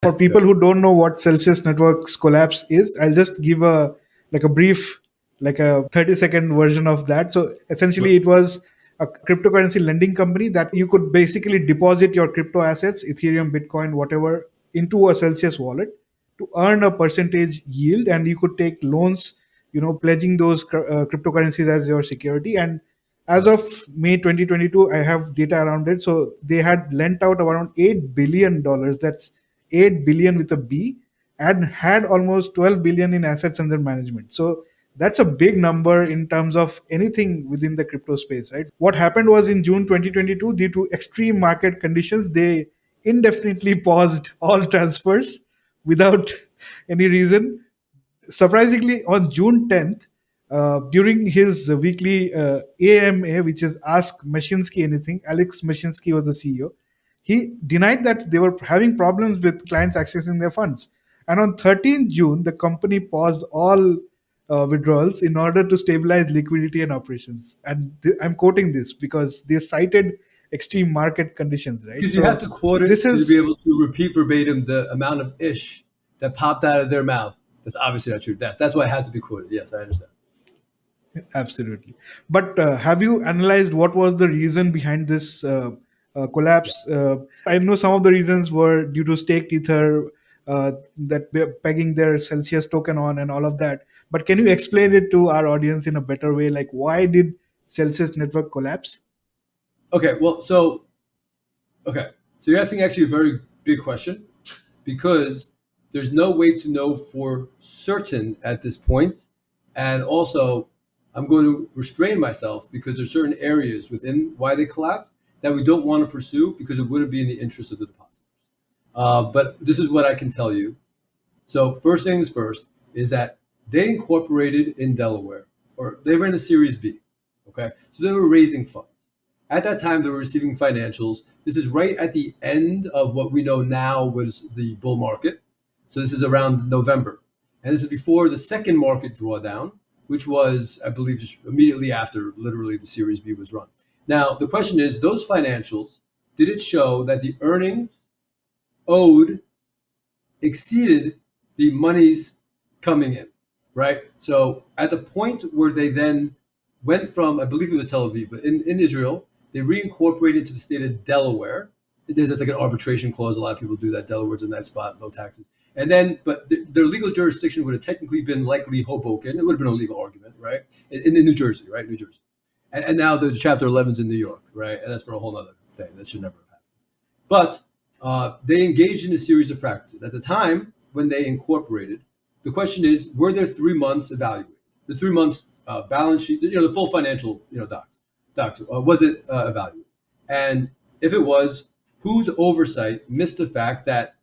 For people who don't know what Celsius Networks collapse is, I'll just give a brief, like a 30-second version of that. So essentially, it was a cryptocurrency lending company that you could basically deposit your crypto assets, Ethereum, Bitcoin, whatever, into a Celsius wallet to earn a percentage yield, and you could take loans, pledging those cryptocurrencies as your security. And as of May 2022, I have data around it. So they had lent out around $8 billion. That's 8 billion with a B, and had almost 12 billion in assets under management. So that's a big number in terms of anything within the crypto space, right? What happened was in June 2022, due to extreme market conditions, they indefinitely paused all transfers without any reason. Surprisingly, on June 10th, during his weekly AMA, which is Ask Mashinsky Anything, Alex Mashinsky was the CEO. He denied that they were having problems with clients accessing their funds. And on 13th June, the company paused all withdrawals in order to stabilize liquidity and operations. And I'm quoting this because they cited extreme market conditions, right? Because you have to quote it to be able to repeat verbatim the amount of ish that popped out of their mouth. That's obviously not true. That's why it had to be quoted. Yes, I understand. Absolutely. But have you analyzed what was the reason behind this collapse? I know some of the reasons were due to staked ether that we're pegging their Celsius token on and all of that. But can you explain it to our audience in a better way? Like, why did Celsius network collapse? Okay, so you're asking actually a very big question, because there's no way to know for certain at this point. And also, I'm going to restrain myself because there's certain areas within why they collapsed that we don't want to pursue because it wouldn't be in the interest of the depositors. But this is what I can tell you. So first things first is that they incorporated in Delaware, or they were in a Series B. Okay, so they were raising funds. At that time, they were receiving financials. This is right at the end of what we know now was the bull market. So this is around November. And this is before the second market drawdown, which was, I believe, just immediately after literally the Series B was run. Now, the question is, those financials, did it show that the earnings owed exceeded the monies coming in, right? So at the point where they then went from, I believe it was Tel Aviv, but in Israel, they reincorporated into the state of Delaware. There's like an arbitration clause. A lot of people do that. Delaware's in that spot, no taxes. And then, but their legal jurisdiction would have technically been likely Hoboken. It would have been a legal argument, right? In New Jersey, right? New Jersey. And now the Chapter 11's in New York, right? And that's for a whole other thing. That should never have happened. But they engaged in a series of practices. At the time when they incorporated, the question is, were their 3 months evaluated? The 3 months balance sheet, the full financial, docs, was it evaluated? And if it was, whose oversight missed the fact that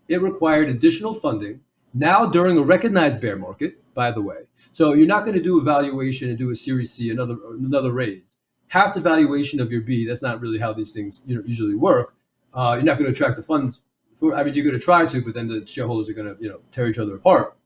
it required additional funding now during a recognized bear market, by the way. So you're not going to do a valuation and do a Series C, another raise. Half the valuation of your B, that's not really how these things usually work. You're not going to attract the funds. You're going to try to, but then the shareholders are going to tear each other apart.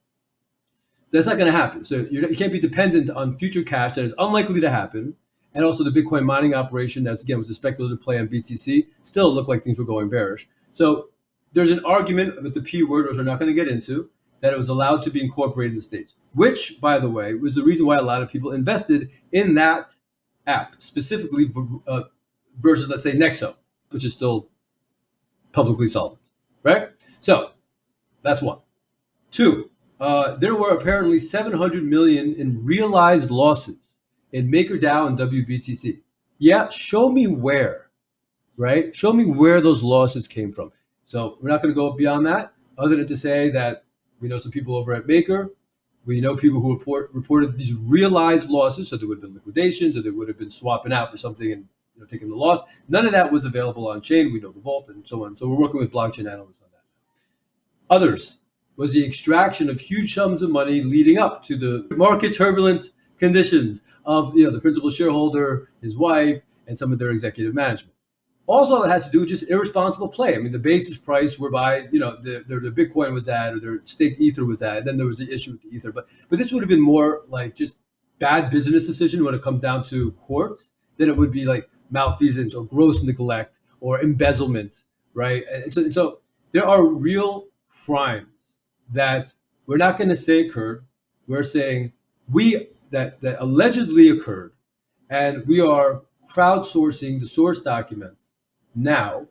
That's not going to happen. So you can't be dependent on future cash that is unlikely to happen. And also the Bitcoin mining operation, that's again was a speculative play on BTC, still looked like things were going bearish. So there's an argument with the P word, which we're not going to get into, that it was allowed to be incorporated in the States, which, by the way, was the reason why a lot of people invested in that app, specifically versus, let's say, Nexo, which is still publicly solvent, right? So that's one. Two, there were apparently 700 million in realized losses in MakerDAO and WBTC. Yeah, show me where, right? Show me where those losses came from. So we're not going to go beyond that, other than to say that we know some people over at Maker. We know people who reported these realized losses. So there would have been liquidations, or they would have been swapping out for something and taking the loss. None of that was available on chain. We know the vault and so on. So we're working with blockchain analysts on that. Others was the extraction of huge sums of money leading up to the market turbulent conditions of the principal shareholder, his wife, and some of their executive management. Also, it had to do with just irresponsible play. I mean, the basis price whereby the Bitcoin was at, or their staked ether was at. Then there was the issue with the ether, but this would have been more like just bad business decision when it comes down to court than it would be like malfeasance or gross neglect or embezzlement, right? And so There are real crimes that we're not going to say occurred. We're saying that allegedly occurred, and we are crowdsourcing the source documents now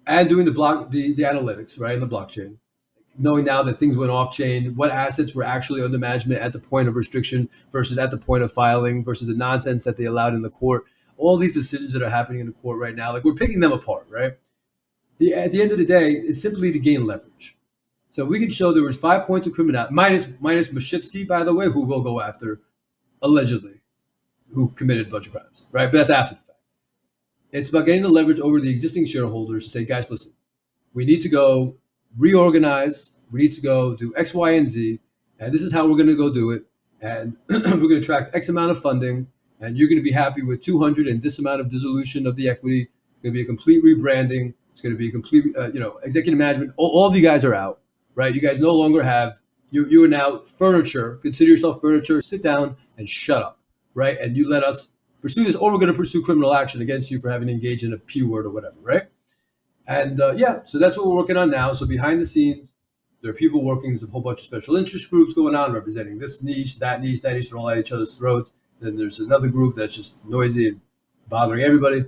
and doing the analytics, right, in the blockchain, knowing now that things went off chain, what assets were actually under management at the point of restriction versus at the point of filing versus the nonsense that they allowed in the court. All these decisions that are happening in the court right now, like we're picking them apart, right? At the end of the day, it's simply to gain leverage. So we can show there was 5 points of criminality, minus Mashitsky, by the way, who will go after, allegedly, who committed a bunch of crimes, right? But that's after the fact. It's about getting the leverage over the existing shareholders to say, guys, listen, we need to go reorganize. We need to go do X, Y, and Z. And this is how we're going to go do it. And we're going to attract X amount of funding. And you're going to be happy with 200 and this amount of dissolution of the equity. It's going to be a complete rebranding. It's going to be a complete, executive management. All of you guys are out, right? You guys no longer have, you are now furniture. Consider yourself furniture. Sit down and shut up, right? And you let us pursue this, or we're going to pursue criminal action against you for having engaged in a P word or whatever, right? And so that's what we're working on now. So behind the scenes, there are people working. There's a whole bunch of special interest groups going on, representing this niche, that niche, they're all at each other's throats. Then there's another group that's just noisy and bothering everybody.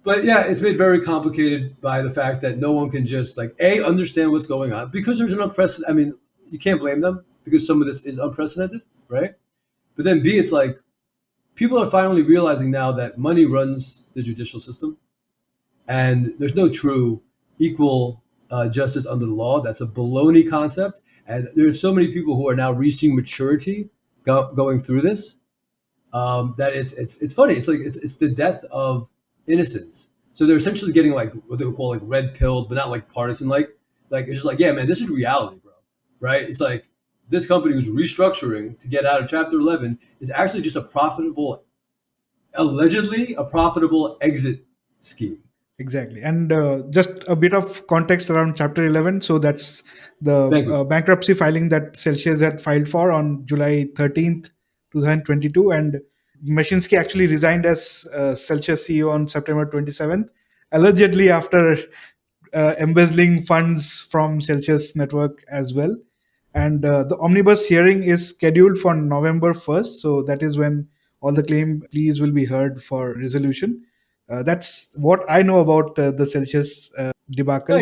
But yeah, it's made very complicated by the fact that no one can just understand what's going on, because there's an unprecedented, I mean, you can't blame them because some of this is unprecedented, right? But then B, it's like, people are finally realizing now that money runs the judicial system, and there's no true equal justice under the law. That's a baloney concept. And there's so many people who are now reaching maturity going through this that it's funny. It's like it's the death of innocence. So they're essentially getting like what they would call like red pilled, but not like partisan. Like it's just like, yeah, man, this is reality, bro. Right? It's like this company who's restructuring to get out of Chapter 11 is actually just allegedly a profitable exit scheme. Exactly. And just a bit of context around Chapter 11. So that's the bankruptcy filing that Celsius had filed for on July 13th, 2022. And Mashinsky actually resigned as Celsius CEO on September 27th, allegedly after embezzling funds from Celsius network as well. And the omnibus hearing is scheduled for November 1st. So that is when all the claim pleas will be heard for resolution. That's what I know about the Celsius debacle.